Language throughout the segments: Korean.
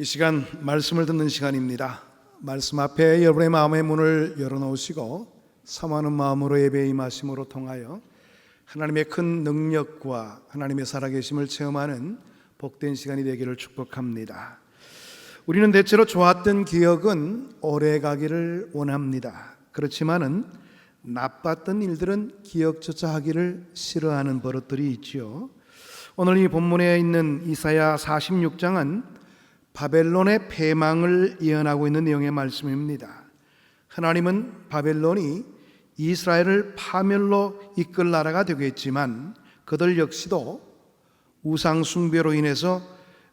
시간 말씀을 듣는 시간입니다. 말씀 앞에 여러분의 마음의 문을 열어놓으시고 사모하는 마음으로 예배에 임하심으로 통하여 하나님의 큰 능력과 하나님의 살아계심을 체험하는 복된 시간이 되기를 축복합니다. 우리는 대체로 좋았던 기억은 오래가기를 원합니다. 그렇지만은 나빴던 일들은 기억조차 하기를 싫어하는 버릇들이 있지요. 오늘 이 본문에 있는 이사야 46장은 바벨론의 패망을 예언하고 있는 내용의 말씀입니다. 하나님은 바벨론이 이스라엘을 파멸로 이끌 나라가 되겠지만 그들 역시도 우상 숭배로 인해서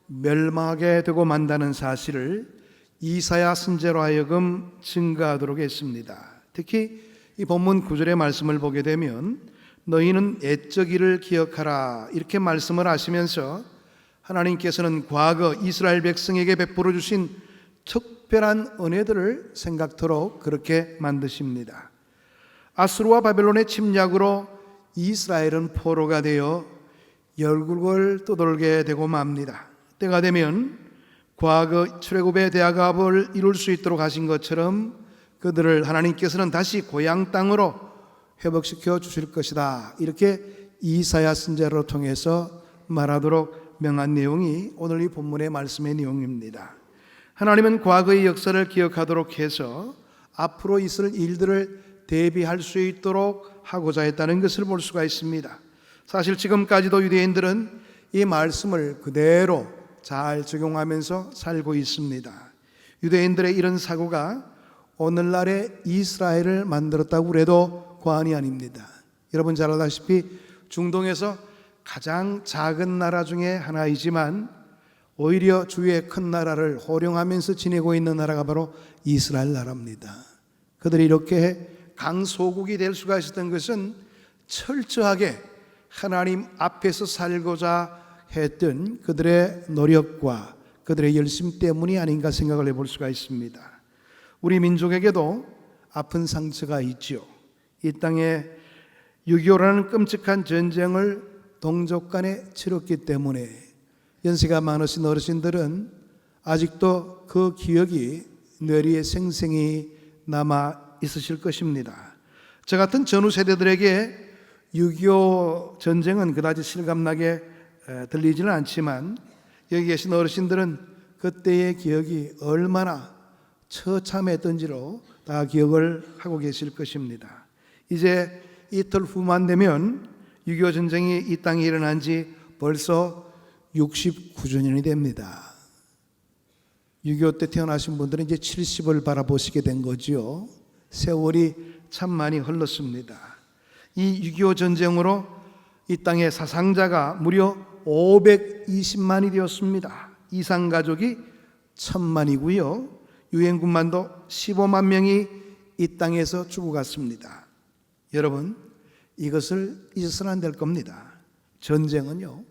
멸망하게 되고 만다는 사실을 이사야 선지자로 하여금 증거하도록 했습니다. 특히 이 본문 9절의 말씀을 보게 되면 너희는 옛적 일을 기억하라 이렇게 말씀을 하시면서 하나님께서는 과거 이스라엘 백성에게 베풀어 주신 특별한 은혜들을 생각토록 그렇게 만드십니다. 아수르와 바벨론의 침략으로 이스라엘은 포로가 되어 열국을 떠돌게 되고 맙니다. 때가 되면 과거 출애굽의 대학업을 이룰 수 있도록 하신 것처럼 그들을 하나님께서는 다시 고향 땅으로 회복시켜 주실 것이다. 이렇게 이사야 선지자를 통해서 말하도록 명한 내용이 오늘 이 본문의 말씀의 내용입니다. 하나님은 과거의 역사를 기억하도록 해서 앞으로 있을 일들을 대비할 수 있도록 하고자 했다는 것을 볼 수가 있습니다. 사실 지금까지도 유대인들은 이 말씀을 그대로 잘 적용하면서 살고 있습니다. 유대인들의 이런 사고가 오늘날의 이스라엘을 만들었다고 해도 과언이 아닙니다. 여러분 잘 알다시피 중동에서 가장 작은 나라 중에 하나이지만 오히려 주위의 큰 나라를 호령하면서 지내고 있는 나라가 바로 이스라엘 나라입니다. 그들이 이렇게 강소국이 될 수가 있었던 것은 철저하게 하나님 앞에서 살고자 했던 그들의 노력과 그들의 열심 때문이 아닌가 생각을 해볼 수가 있습니다. 우리 민족에게도 아픈 상처가 있죠. 이 땅에 6.25라는 끔찍한 전쟁을 동족 간에 치렀기 때문에 연세가 많으신 어르신들은 아직도 그 기억이 뇌리에 생생히 남아 있으실 것입니다. 저 같은 전후 세대들에게 6.25 전쟁은 그다지 실감나게 들리지는 않지만 여기 계신 어르신들은 그때의 기억이 얼마나 처참했던지로 다 기억을 하고 계실 것입니다. 이제 이틀 후만 되면 6.25 전쟁이 이 땅에 일어난 지 벌써 69주년이 됩니다. 6.25 때 태어나신 분들은 이제 70을 바라보시게 된 거죠. 세월이 참 많이 흘렀습니다. 이 6.25 전쟁으로 이 땅의 사상자가 무려 520만이 되었습니다. 이산가족이 1000만이고요. 유엔군만도 15만 명이 이 땅에서 죽어갔습니다. 여러분, 이것을 잊어서는 안 될 겁니다. 전쟁은요,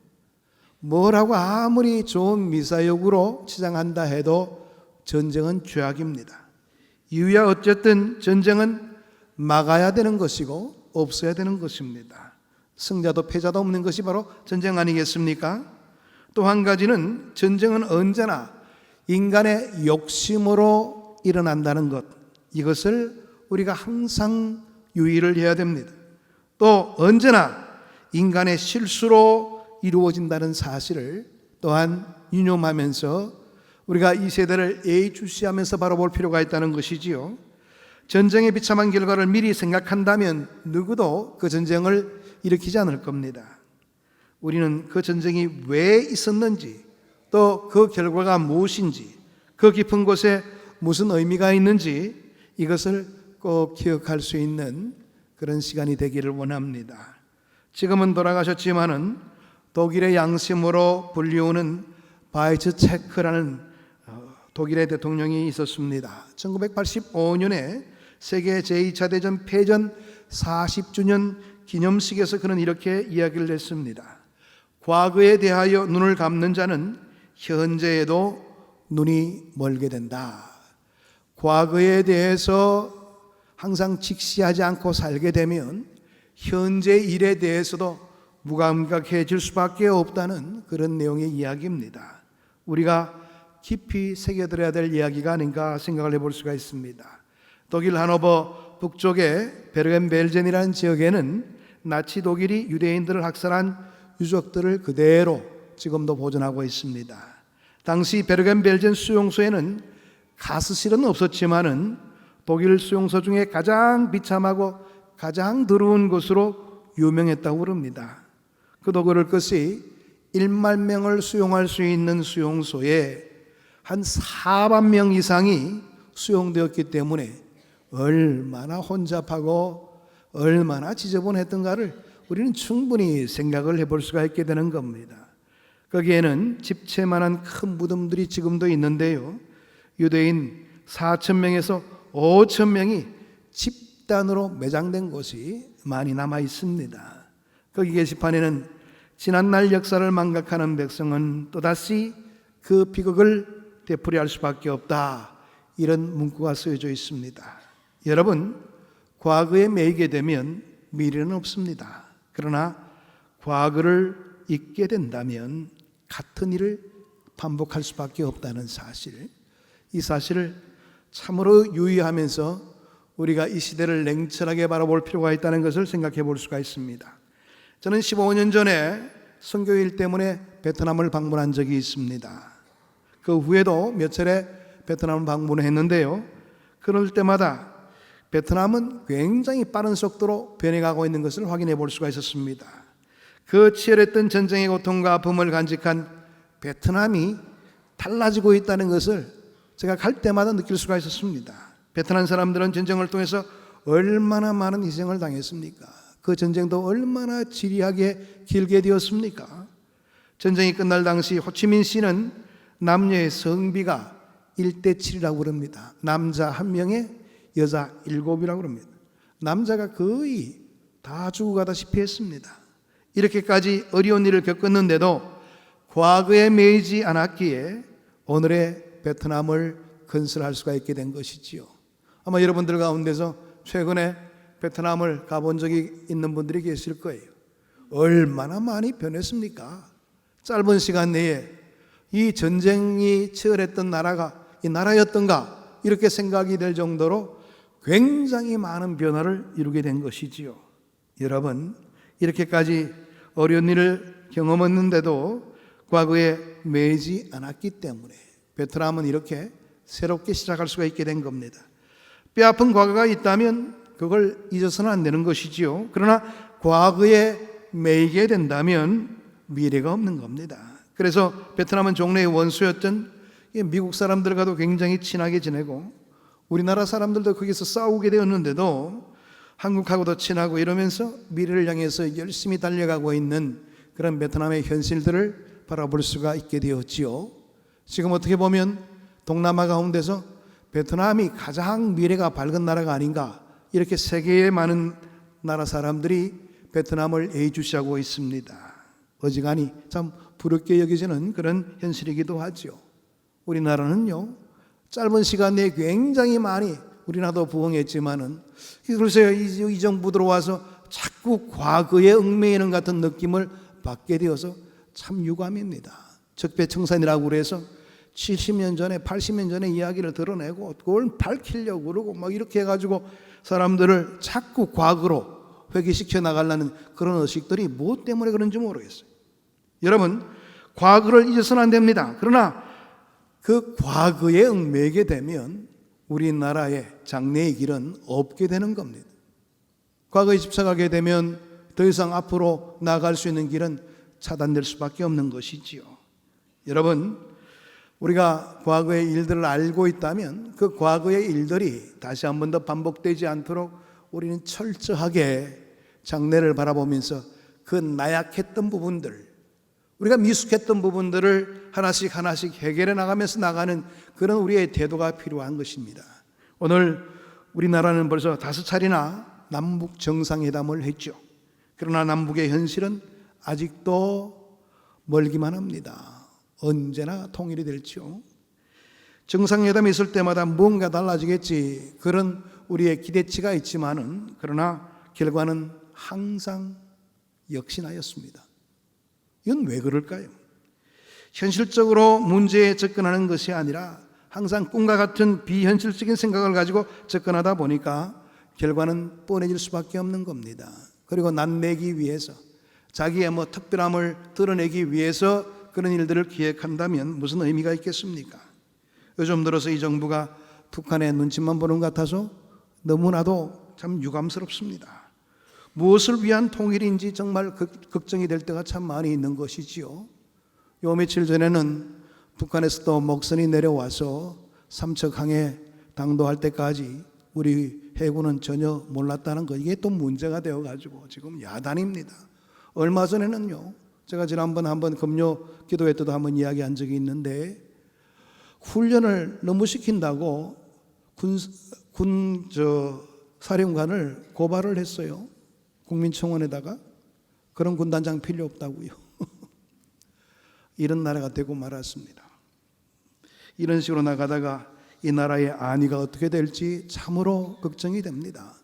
뭐라고 아무리 좋은 미사역으로 치장한다 해도 전쟁은 죄악입니다. 이유야 어쨌든 전쟁은 막아야 되는 것이고 없어야 되는 것입니다. 승자도 패자도 없는 것이 바로 전쟁 아니겠습니까? 또 한 가지는 전쟁은 언제나 인간의 욕심으로 일어난다는 것, 이것을 우리가 항상 유의를 해야 됩니다. 또 언제나 인간의 실수로 이루어진다는 사실을 또한 유념하면서 우리가 이 세대를 예의주시하면서 바라볼 필요가 있다는 것이지요. 전쟁의 비참한 결과를 미리 생각한다면 누구도 그 전쟁을 일으키지 않을 겁니다. 우리는 그 전쟁이 왜 있었는지, 또 그 결과가 무엇인지, 그 깊은 곳에 무슨 의미가 있는지 이것을 꼭 기억할 수 있는 그런 시간이 되기를 원합니다. 지금은 돌아가셨지만은 독일의 양심으로 불리우는 바이츠체크라는 독일의 대통령이 있었습니다. 1985년에 세계 제2차 대전 패전 40주년 기념식에서 그는 이렇게 이야기를 했습니다. 과거에 대하여 눈을 감는 자는 현재에도 눈이 멀게 된다. 과거에 대해서 항상 직시하지 않고 살게 되면 현재 일에 대해서도 무감각해질 수밖에 없다는 그런 내용의 이야기입니다. 우리가 깊이 새겨들어야 될 이야기가 아닌가 생각을 해볼 수가 있습니다. 독일 하노버 북쪽의 베르겐벨젠이라는 지역에는 나치 독일이 유대인들을 학살한 유적들을 그대로 지금도 보존하고 있습니다. 당시 베르겐벨젠 수용소에는 가스실은 없었지만은 독일 수용소 중에 가장 비참하고 가장 더러운 곳으로 유명했다고 그럽니다. 그도 그럴 것이 1만 명을 수용할 수 있는 수용소에 한 4만 명 이상이 수용되었기 때문에 얼마나 혼잡하고 얼마나 지저분했던가를 우리는 충분히 생각을 해볼 수가 있게 되는 겁니다. 거기에는 집채만한 큰 무덤들이 지금도 있는데요, 유대인 4,000명에서 5,000명이 집단으로 매장된 곳이 많이 남아 있습니다. 거기 게시판에는 지난날 역사를 망각하는 백성은 또다시 그 비극을 되풀이할 수밖에 없다, 이런 문구가 쓰여져 있습니다. 여러분, 과거에 매이게 되면 미래는 없습니다. 그러나 과거를 잊게 된다면 같은 일을 반복할 수밖에 없다는 사실, 이 사실을 참으로 유의하면서 우리가 이 시대를 냉철하게 바라볼 필요가 있다는 것을 생각해 볼 수가 있습니다. 저는 15년 전에 선교일 때문에 베트남을 방문한 적이 있습니다. 그 후에도 몇 차례 베트남을 방문했는데요, 그럴 때마다 베트남은 굉장히 빠른 속도로 변해가고 있는 것을 확인해 볼 수가 있었습니다. 그 치열했던 전쟁의 고통과 아픔을 간직한 베트남이 달라지고 있다는 것을 제가 갈 때마다 느낄 수가 있었습니다. 베트남 사람들은 전쟁을 통해서 얼마나 많은 희생을 당했습니까? 그 전쟁도 얼마나 지리하게 길게 되었습니까? 전쟁이 끝날 당시 호치민 씨는 남녀의 성비가 1대7이라고 그럽니다. 남자 1명에 여자 7이라고 그럽니다. 남자가 거의 다 죽어가다시피 했습니다. 이렇게까지 어려운 일을 겪었는데도 과거에 매이지 않았기에 오늘의 베트남을 건설할 수가 있게 된 것이지요. 아마 여러분들 가운데서 최근에 베트남을 가본 적이 있는 분들이 계실 거예요. 얼마나 많이 변했습니까? 짧은 시간 내에 이 전쟁이 치열했던 나라가 이 나라였던가, 이렇게 생각이 될 정도로 굉장히 많은 변화를 이루게 된 것이지요. 여러분, 이렇게까지 어려운 일을 경험했는데도 과거에 매이지 않았기 때문에 베트남은 이렇게 새롭게 시작할 수가 있게 된 겁니다. 뼈아픈 과거가 있다면 그걸 잊어서는 안 되는 것이지요. 그러나 과거에 매이게 된다면 미래가 없는 겁니다. 그래서 베트남은 종래의 원수였던 미국 사람들과도 굉장히 친하게 지내고, 우리나라 사람들도 거기서 싸우게 되었는데도 한국하고도 친하고 이러면서 미래를 향해서 열심히 달려가고 있는 그런 베트남의 현실들을 바라볼 수가 있게 되었지요. 지금 어떻게 보면 동남아 가운데서 베트남이 가장 미래가 밝은 나라가 아닌가, 이렇게 세계의 많은 나라 사람들이 베트남을 예의주시하고 있습니다. 어지간히 참 부럽게 여겨지는 그런 현실이기도 하죠. 우리나라는요, 짧은 시간 내에 굉장히 많이 우리나라도 부흥했지만은, 그래서 이 정부 들어와서 자꾸 과거에 얽매이는 같은 느낌을 받게 되어서 참 유감입니다. 적폐청산이라고 그래서 70년 전에 80년 전에 이야기를 드러내고 그걸 밝히려고 그러고 막 이렇게 해가지고 사람들을 자꾸 과거로 회귀시켜 나가려는 그런 의식들이 무엇 때문에 그런지 모르겠어요. 여러분, 과거를 잊어서는 안 됩니다. 그러나 그 과거에 얽매이게 되면 우리나라의 장래의 길은 없게 되는 겁니다. 과거에 집착하게 되면 더 이상 앞으로 나아갈 수 있는 길은 차단될 수밖에 없는 것이지요. 여러분, 우리가 과거의 일들을 알고 있다면 그 과거의 일들이 다시 한 번 더 반복되지 않도록 우리는 철저하게 장래를 바라보면서 그 나약했던 부분들, 우리가 미숙했던 부분들을 하나씩 하나씩 해결해 나가면서 나가는 그런 우리의 태도가 필요한 것입니다. 오늘 우리나라는 벌써 5차례나 남북 정상회담을 했죠. 그러나 남북의 현실은 아직도 멀기만 합니다. 언제나 통일이 될지요. 정상회담이 있을 때마다 뭔가 달라지겠지, 그런 우리의 기대치가 있지만은, 그러나 결과는 항상 역시나였습니다. 이건 왜 그럴까요? 현실적으로 문제에 접근하는 것이 아니라 항상 꿈과 같은 비현실적인 생각을 가지고 접근하다 보니까 결과는 뻔해질 수밖에 없는 겁니다. 그리고 낫내기 위해서, 자기의 특별함을 드러내기 위해서 그런 일들을 기획한다면 무슨 의미가 있겠습니까? 요즘 들어서 이 정부가 북한의 눈치만 보는 것 같아서 너무나도 참 유감스럽습니다. 무엇을 위한 통일인지 정말 걱정이 될 때가 참 많이 있는 것이지요. 요 며칠 전에는 북한에서도 목선이 내려와서 삼척항에 당도할 때까지 우리 해군은 전혀 몰랐다는 거, 이게 또 문제가 되어가지고 지금 야단입니다. 얼마 전에는요, 제가 지난번 한번 금요 기도회 때도 한번 이야기한 적이 있는데, 훈련을 너무 시킨다고 군 사령관을 고발을 했어요. 국민청원에다가. 그런 군단장 필요 없다고요. 이런 나라가 되고 말았습니다. 이런 식으로 나가다가 이 나라의 안위가 어떻게 될지 참으로 걱정이 됩니다.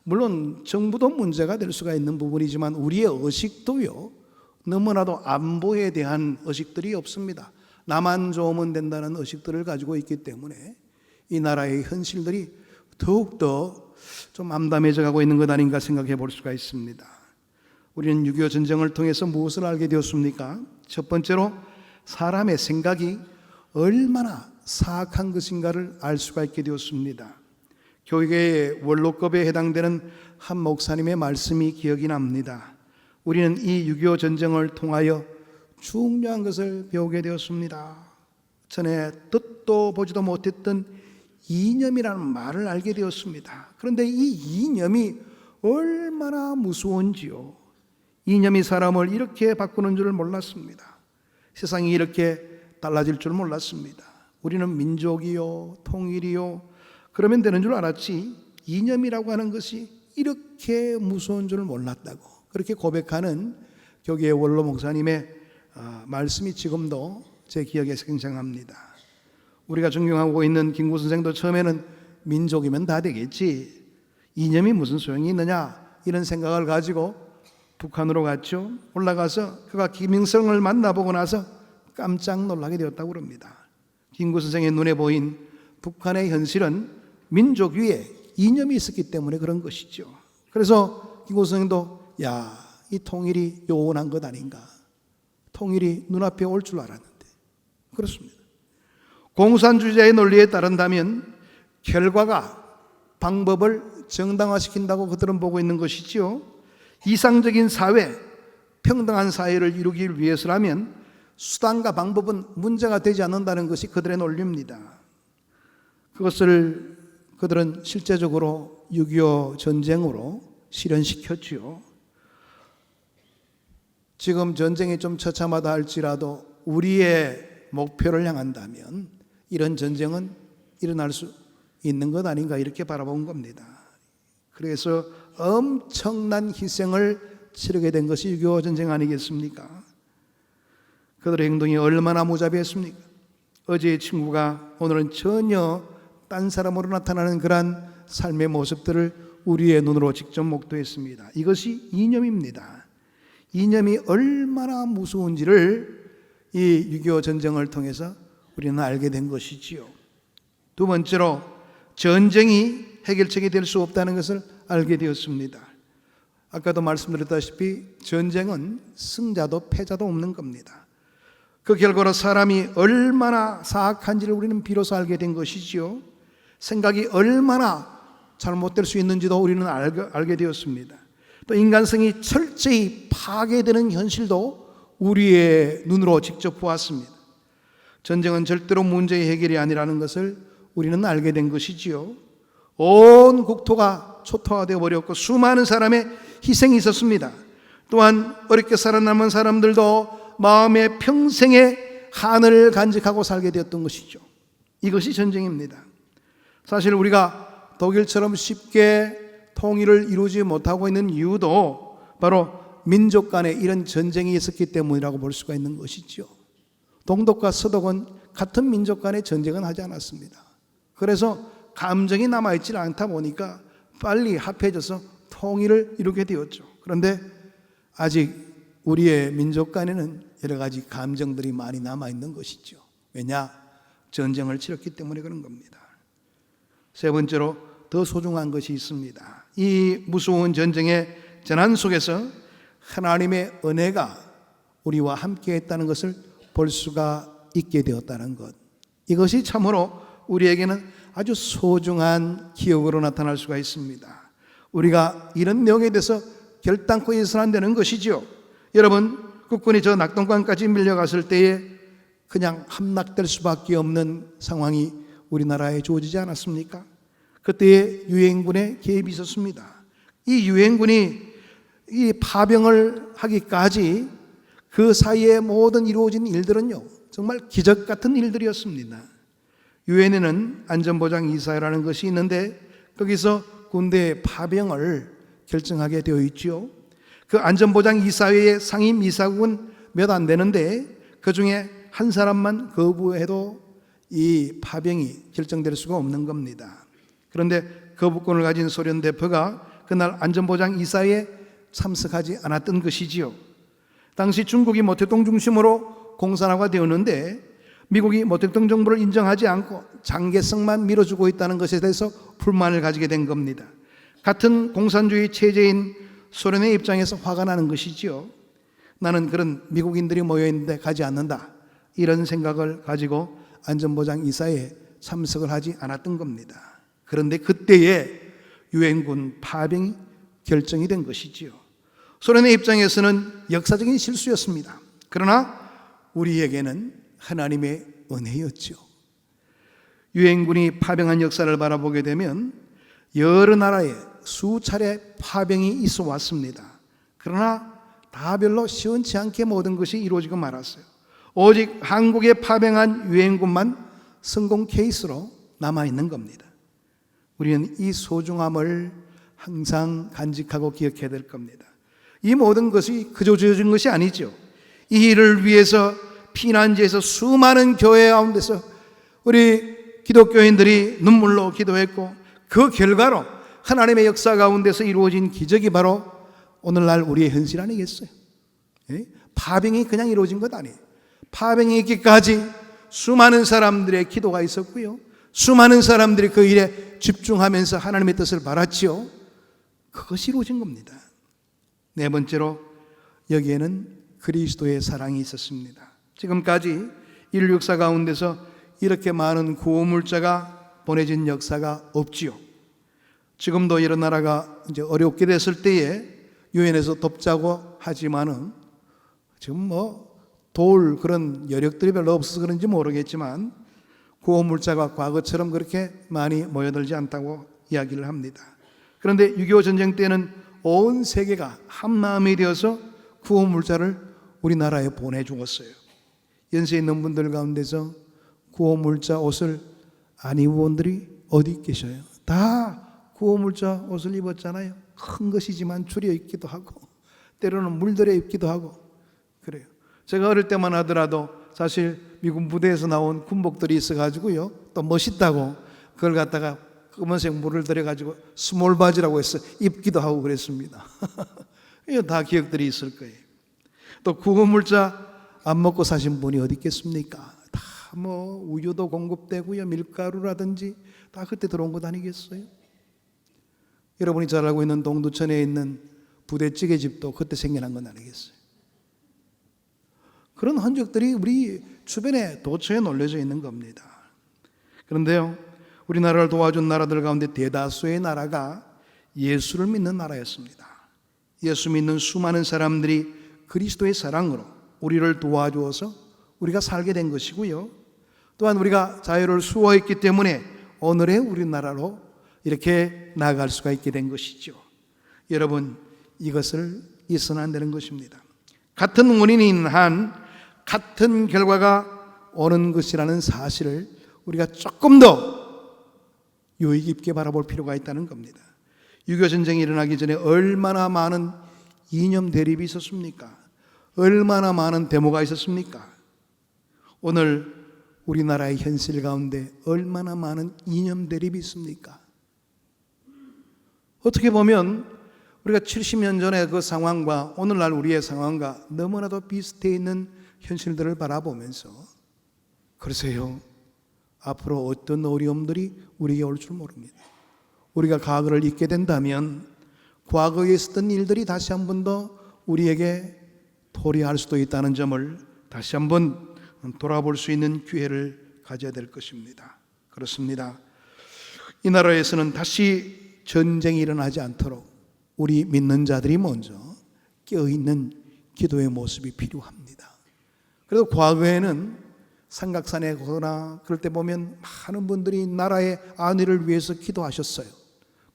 물론 정부도 문제가 될 수가 있는 부분이지만 우리의 의식도요, 너무나도 안보에 대한 의식들이 없습니다. 나만 좋으면 된다는 의식들을 가지고 있기 때문에 이 나라의 현실들이 더욱더 좀 암담해져 가고 있는 것 아닌가 생각해 볼 수가 있습니다. 우리는 6.25 전쟁을 통해서 무엇을 알게 되었습니까? 첫 번째로 사람의 생각이 얼마나 사악한 것인가를 알 수가 있게 되었습니다. 교회의 원로급에 해당되는 한 목사님의 말씀이 기억이 납니다. 우리는 이 6.25 전쟁을 통하여 중요한 것을 배우게 되었습니다. 전에 듣도 보지도 못했던 이념이라는 말을 알게 되었습니다. 그런데 이 이념이 얼마나 무서운지요. 이념이 사람을 이렇게 바꾸는 줄 몰랐습니다. 세상이 이렇게 달라질 줄 몰랐습니다. 우리는 민족이요, 통일이요, 그러면 되는 줄 알았지, 이념이라고 하는 것이 이렇게 무서운 줄 몰랐다고, 그렇게 고백하는 교계의 원로 목사님의 말씀이 지금도 제 기억에 생생합니다. 우리가 존경하고 있는 김구 선생도 처음에는 민족이면 다 되겠지, 이념이 무슨 소용이 있느냐, 이런 생각을 가지고 북한으로 갔죠. 올라가서 그가 김일성을 만나보고 나서 깜짝 놀라게 되었다고 합니다. 김구 선생의 눈에 보인 북한의 현실은 민족 위에 이념이 있었기 때문에 그런 것이죠. 그래서 김구 선생도 이 통일이 요원한 것 아닌가, 통일이 눈앞에 올 줄 알았는데, 그렇습니다. 공산주의자의 논리에 따른다면 결과가 방법을 정당화시킨다고 그들은 보고 있는 것이지요. 이상적인 사회, 평등한 사회를 이루기 위해서라면 수단과 방법은 문제가 되지 않는다는 것이 그들의 논리입니다. 그것을 그들은 실제적으로 6.25 전쟁으로 실현시켰지요. 지금 전쟁이 좀 처참하다 할지라도 우리의 목표를 향한다면 이런 전쟁은 일어날 수 있는 것 아닌가, 이렇게 바라본 겁니다. 그래서 엄청난 희생을 치르게 된 것이 6.25 전쟁 아니겠습니까? 그들의 행동이 얼마나 무자비했습니까? 어제의 친구가 오늘은 전혀 딴 사람으로 나타나는 그러한 삶의 모습들을 우리의 눈으로 직접 목도했습니다. 이것이 이념입니다. 이념이 얼마나 무서운지를 이 6.25 전쟁을 통해서 우리는 알게 된 것이지요. 두 번째로 전쟁이 해결책이 될 수 없다는 것을 알게 되었습니다. 아까도 말씀드렸다시피 전쟁은 승자도 패자도 없는 겁니다. 그 결과로 사람이 얼마나 사악한지를 우리는 비로소 알게 된 것이지요. 생각이 얼마나 잘못될 수 있는지도 우리는 알게 되었습니다. 또 인간성이 철저히 파괴되는 현실도 우리의 눈으로 직접 보았습니다. 전쟁은 절대로 문제의 해결이 아니라는 것을 우리는 알게 된 것이지요. 온 국토가 초토화되어 버렸고 수많은 사람의 희생이 있었습니다. 또한 어렵게 살아남은 사람들도 마음의 평생의 한을 간직하고 살게 되었던 것이죠. 이것이 전쟁입니다. 사실 우리가 독일처럼 쉽게 통일을 이루지 못하고 있는 이유도 바로 민족 간에 이런 전쟁이 있었기 때문이라고 볼 수가 있는 것이죠. 동독과 서독은 같은 민족 간의 전쟁은 하지 않았습니다. 그래서 감정이 남아있지 않다 보니까 빨리 합해져서 통일을 이루게 되었죠. 그런데 아직 우리의 민족 간에는 여러 가지 감정들이 많이 남아있는 것이죠. 왜냐? 전쟁을 치렀기 때문에 그런 겁니다. 세 번째로 더 소중한 것이 있습니다. 이 무서운 전쟁의 재난 속에서 하나님의 은혜가 우리와 함께 했다는 것을 볼 수가 있게 되었다는 것, 이것이 참으로 우리에게는 아주 소중한 기억으로 나타날 수가 있습니다. 우리가 이런 내용에 대해서 결단코 있어서는 안 되는 것이죠. 여러분, 국군이 저 낙동강까지 밀려갔을 때에 그냥 함락될 수밖에 없는 상황이 우리나라에 주어지지 않았습니까? 그때에 유엔군의 개입이 있었습니다. 이 유엔군이 이 파병을 하기까지 그 사이에 모든 이루어진 일들은요, 정말 기적 같은 일들이었습니다. 유엔에는 안전보장이사회라는 것이 있는데 거기서 군대의 파병을 결정하게 되어 있죠. 그 안전보장이사회의 상임이사국은 몇 안 되는데 그 중에 한 사람만 거부해도 이 파병이 결정될 수가 없는 겁니다. 그런데 거부권을 가진 소련 대표가 그날 안전보장이사회에 참석하지 않았던 것이지요. 당시 중국이 모택동 중심으로 공산화가 되었는데 미국이 모택동 정부를 인정하지 않고 장개성만 밀어주고 있다는 것에 대해서 불만을 가지게 된 겁니다. 같은 공산주의 체제인 소련의 입장에서 화가 나는 것이지요. 나는 그런 미국인들이 모여있는데 가지 않는다, 이런 생각을 가지고 안전보장이사회에 참석을 하지 않았던 겁니다. 그런데 그때에 유엔군 파병이 결정이 된 것이지요. 소련의 입장에서는 역사적인 실수였습니다. 그러나 우리에게는 하나님의 은혜였죠. 유엔군이 파병한 역사를 바라보게 되면 여러 나라에 수차례 파병이 있어 왔습니다. 그러나 다 별로 시원치 않게 모든 것이 이루어지고 말았어요. 오직 한국에 파병한 유엔군만 성공 케이스로 남아있는 겁니다. 우리는 이 소중함을 항상 간직하고 기억해야 될 겁니다. 이 모든 것이 그저 주어진 것이 아니죠. 이 일을 위해서 피난지에서 수많은 교회 가운데서 우리 기독교인들이 눈물로 기도했고, 그 결과로 하나님의 역사 가운데서 이루어진 기적이 바로 오늘날 우리의 현실 아니겠어요? 파병이 그냥 이루어진 것 아니에요. 파병이 있기까지 수많은 사람들의 기도가 있었고요, 수많은 사람들이 그 일에 집중하면서 하나님의 뜻을 바랐지요. 그것이 이루어진 겁니다. 네 번째로 여기에는 그리스도의 사랑이 있었습니다. 지금까지 인류 역사 가운데서 이렇게 많은 구호물자가 보내진 역사가 없지요. 지금도 이런 나라가 이제 어렵게 됐을 때에 유엔에서 돕자고 하지만은 지금 도울 그런 여력들이 별로 없어서 그런지 모르겠지만 구호물자가 과거처럼 그렇게 많이 모여들지 않다고 이야기를 합니다. 그런데 6.25 전쟁 때는 온 세계가 한 마음이 되어서 구호물자를 우리나라에 보내주었어요. 연세 있는 분들 가운데서 구호물자 옷을 안 입은 분들이 어디 계셔요? 다 구호물자 옷을 입었잖아요. 큰 것이지만 줄여 입기도 하고 때로는 물들여 입기도 하고 그래요. 제가 어릴 때만 하더라도 사실 미군 부대에서 나온 군복들이 있어가지고요, 또 멋있다고 그걸 갖다가 검은색 물을 들여가지고 스몰 바지라고 해서 입기도 하고 그랬습니다. 이거 다 기억들이 있을 거예요. 또 구호물자 안 먹고 사신 분이 어디 있겠습니까? 다 우유도 공급되고요, 밀가루라든지 다 그때 들어온 것 아니겠어요? 여러분이 잘 알고 있는 동두천에 있는 부대찌개 집도 그때 생겨난 건 아니겠어요? 그런 흔적들이 우리 주변에 도처에 놀려져 있는 겁니다. 그런데요, 우리나라를 도와준 나라들 가운데 대다수의 나라가 예수를 믿는 나라였습니다. 예수 믿는 수많은 사람들이 그리스도의 사랑으로 우리를 도와주어서 우리가 살게 된 것이고요, 또한 우리가 자유를 수호했기 때문에 오늘의 우리나라로 이렇게 나아갈 수가 있게 된 것이죠. 여러분, 이것을 잊어서는 안 되는 것입니다. 같은 원인인 한 같은 결과가 오는 것이라는 사실을 우리가 조금 더 유의 깊게 바라볼 필요가 있다는 겁니다. 6.25 전쟁이 일어나기 전에 얼마나 많은 이념 대립이 있었습니까? 얼마나 많은 데모가 있었습니까? 오늘 우리나라의 현실 가운데 얼마나 많은 이념 대립이 있습니까? 어떻게 보면 우리가 70년 전의 그 상황과 오늘날 우리의 상황과 너무나도 비슷해 있는 현실들을 바라보면서 그러세요. 앞으로 어떤 어려움들이 우리에게 올 줄 모릅니다. 우리가 과거를 잊게 된다면 과거에 있었던 일들이 다시 한 번 더 우리에게 도래할 수도 있다는 점을 다시 한번 돌아볼 수 있는 기회를 가져야 될 것입니다. 그렇습니다. 이 나라에서는 다시 전쟁이 일어나지 않도록 우리 믿는 자들이 먼저 깨어있는 기도의 모습이 필요합니다. 그래도 과거에는 삼각산에 거나 그럴 때 보면 많은 분들이 나라의 안위를 위해서 기도하셨어요.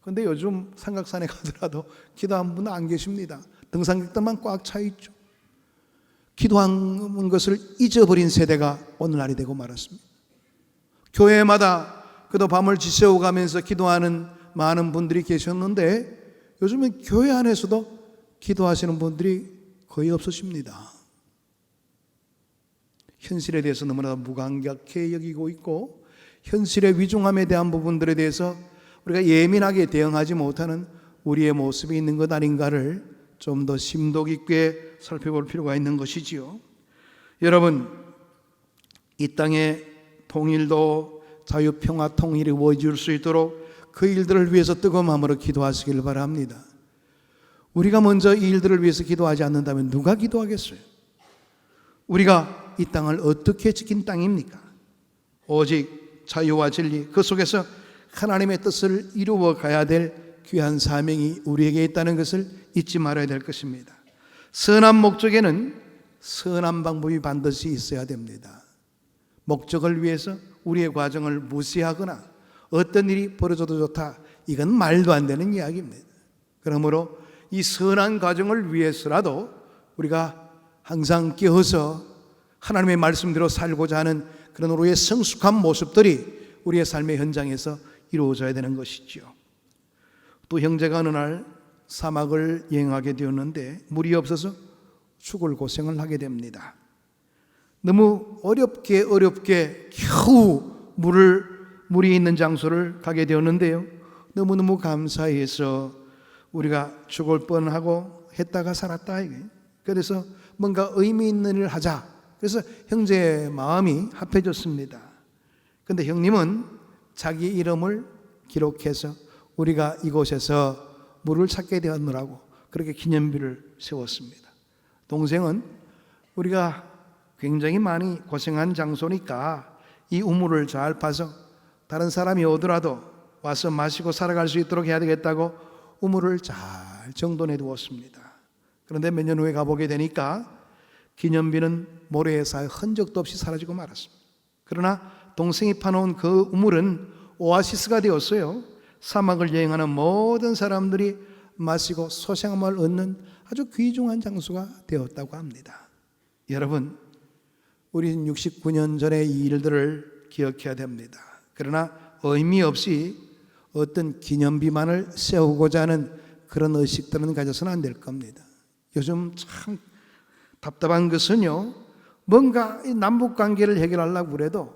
그런데 요즘 삼각산에 가더라도 기도한 분은 안 계십니다. 등산객들만 꽉 차 있죠. 기도한 것을 잊어버린 세대가 오늘날이 되고 말았습니다. 교회마다 그도 밤을 지새워가면서 기도하는 많은 분들이 계셨는데 요즘은 교회 안에서도 기도하시는 분들이 거의 없으십니다. 현실에 대해서 너무나 무감각해 여기고 있고 현실의 위중함에 대한 부분들에 대해서 우리가 예민하게 대응하지 못하는 우리의 모습이 있는 것 아닌가를 좀 더 심도 깊게 살펴볼 필요가 있는 것이지요. 여러분, 이 땅의 통일도 자유, 평화, 통일이 이루어질 수 있도록 그 일들을 위해서 뜨거운 마음으로 기도하시길 바랍니다. 우리가 먼저 이 일들을 위해서 기도하지 않는다면 누가 기도하겠어요? 우리가 이 땅을 어떻게 지킨 땅입니까? 오직 자유와 진리, 그 속에서 하나님의 뜻을 이루어 가야 될 귀한 사명이 우리에게 있다는 것을 잊지 말아야 될 것입니다. 선한 목적에는 선한 방법이 반드시 있어야 됩니다. 목적을 위해서 우리의 과정을 무시하거나 어떤 일이 벌어져도 좋다, 이건 말도 안 되는 이야기입니다. 그러므로 이 선한 과정을 위해서라도 우리가 항상 깨어서 하나님의 말씀대로 살고자 하는 그런 우리의 성숙한 모습들이 우리의 삶의 현장에서 이루어져야 되는 것이죠. 또 형제가 어느 날 사막을 여행하게 되었는데 물이 없어서 죽을 고생을 하게 됩니다. 너무 어렵게 겨우 물이 있는 장소를 가게 되었는데요, 너무너무 감사해서 우리가 죽을 뻔하고 했다가 살았다. 그래서 뭔가 의미 있는 일을 하자. 그래서 형제의 마음이 합해졌습니다. 그런데 형님은 자기 이름을 기록해서 우리가 이곳에서 물을 찾게 되었느라고 그렇게 기념비를 세웠습니다. 동생은 우리가 굉장히 많이 고생한 장소니까 이 우물을 잘 파서 다른 사람이 오더라도 와서 마시고 살아갈 수 있도록 해야 되겠다고 우물을 잘 정돈해 두었습니다. 그런데 몇 년 후에 가보게 되니까 기념비는 모래에 쌓여 흔적도 없이 사라지고 말았습니다. 그러나 동생이 파놓은 그 우물은 오아시스가 되었어요. 사막을 여행하는 모든 사람들이 마시고 소생함을 얻는 아주 귀중한 장소가 되었다고 합니다. 여러분, 우리는 69년 전의 이 일들을 기억해야 됩니다. 그러나 의미 없이 어떤 기념비만을 세우고자 하는 그런 의식들은 가져서는 안 될 겁니다. 요즘 참 답답한 것은요, 뭔가 이 남북관계를 해결하려고 그래도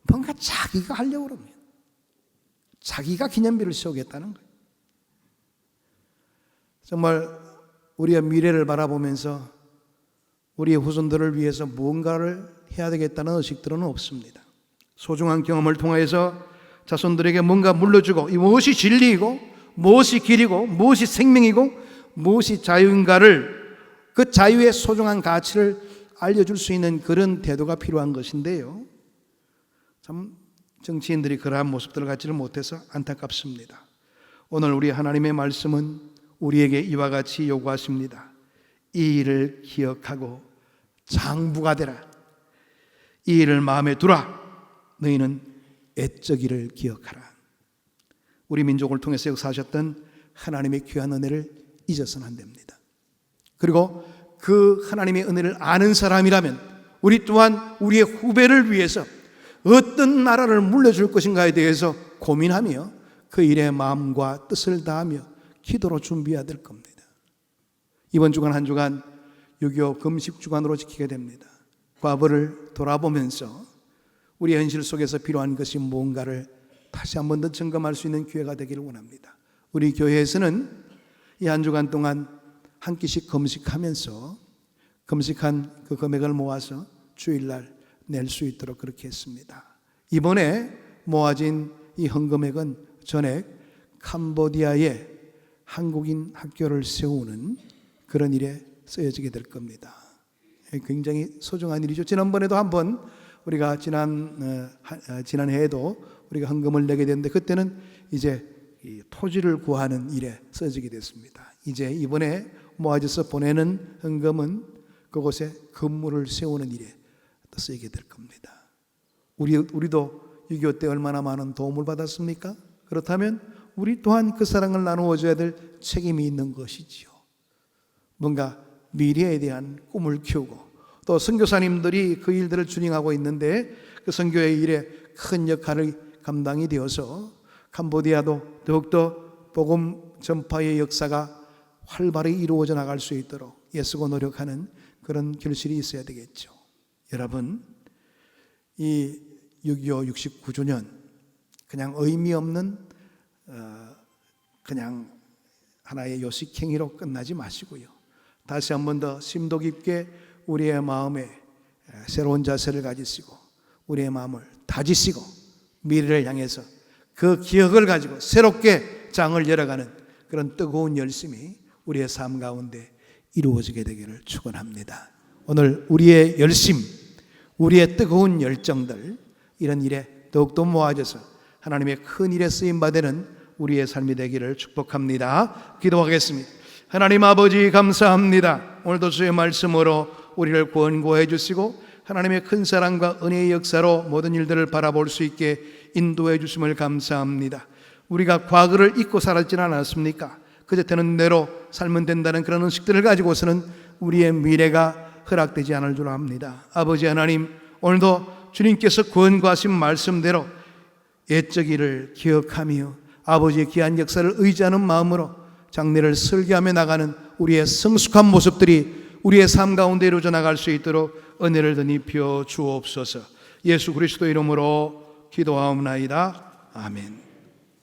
뭔가 자기가 하려고 그럽니다. 자기가 기념비를 세우겠다는 거예요. 정말 우리의 미래를 바라보면서 우리의 후손들을 위해서 무언가를 해야 되겠다는 의식들은 없습니다. 소중한 경험을 통해서 자손들에게 뭔가 물려주고 무엇이 진리이고 무엇이 길이고 무엇이 생명이고 무엇이 자유인가를, 그 자유의 소중한 가치를 알려줄 수 있는 그런 태도가 필요한 것인데요, 참 정치인들이 그러한 모습들을 갖지를 못해서 안타깝습니다. 오늘 우리 하나님의 말씀은 우리에게 이와 같이 요구하십니다. 이 일을 기억하고 장부가 되라. 이 일을 마음에 두라. 너희는 애적이를 기억하라. 우리 민족을 통해서 역사하셨던 하나님의 귀한 은혜를 잊어서는 안 됩니다. 그리고 그 하나님의 은혜를 아는 사람이라면 우리 또한 우리의 후배를 위해서 어떤 나라를 물려줄 것인가에 대해서 고민하며 그 일에 마음과 뜻을 다하며 기도로 준비해야 될 겁니다. 이번 주간 한 주간 6.25 금식주간으로 지키게 됩니다. 과거를 돌아보면서 우리 현실 속에서 필요한 것이 무언가를 다시 한 번 더 점검할 수 있는 기회가 되기를 원합니다. 우리 교회에서는 이 한 주간 동안 한 끼씩 금식하면서 금식한 그 금액을 모아서 주일날 낼 수 있도록 그렇게 했습니다. 이번에 모아진 이 헌금액은 전액 캄보디아에 한국인 학교를 세우는 그런 일에 쓰여지게 될 겁니다. 굉장히 소중한 일이죠. 지난번에도 한번 우리가 지난해에도 우리가 헌금을 내게 됐는데 그때는 이제 이 토지를 구하는 일에 쓰여지게 됐습니다. 이제 이번에 모아져서 보내는 헌금은 그곳에 건물을 세우는 일에 또 쓰이게 될 겁니다. 우리도 6.25 때 얼마나 많은 도움을 받았습니까? 그렇다면 우리 또한 그 사랑을 나누어줘야 될 책임이 있는 것이지요. 뭔가 미래에 대한 꿈을 키우고 또 선교사님들이 그 일들을 준행하고 있는데 그 선교의 일에 큰 역할을 감당이 되어서 캄보디아도 더욱더 복음 전파의 역사가 활발히 이루어져 나갈 수 있도록 애쓰고 노력하는 그런 결실이 있어야 되겠죠. 여러분, 이 6.25 69주년 그냥 의미 없는 그냥 하나의 요식행위로 끝나지 마시고요. 다시 한 번 더 심도 깊게 우리의 마음에 새로운 자세를 가지시고 우리의 마음을 다지시고 미래를 향해서 그 기억을 가지고 새롭게 장을 열어가는 그런 뜨거운 열심이 우리의 삶 가운데 이루어지게 되기를 축원합니다. 오늘 우리의 열심, 우리의 뜨거운 열정들 이런 일에 더욱더 모아져서 하나님의 큰 일에 쓰임받는 우리의 삶이 되기를 축복합니다. 기도하겠습니다. 하나님 아버지 감사합니다. 오늘도 주의 말씀으로 우리를 권고해 주시고 하나님의 큰 사랑과 은혜의 역사로 모든 일들을 바라볼 수 있게 인도해 주심을 감사합니다. 우리가 과거를 잊고 살았지는 않았습니까? 그저 되는 대로 살면 된다는 그런 의식들을 가지고서는 우리의 미래가 허락되지 않을 줄 압니다. 아버지 하나님, 오늘도 주님께서 권고하신 말씀대로 옛적 일을 기억하며 아버지의 귀한 역사를 의지하는 마음으로 장래를 설계하며 나가는 우리의 성숙한 모습들이 우리의 삶 가운데 이루어져 나갈 수 있도록 은혜를 더 입혀 주옵소서. 예수 그리스도 이름으로 기도하옵나이다. 아멘.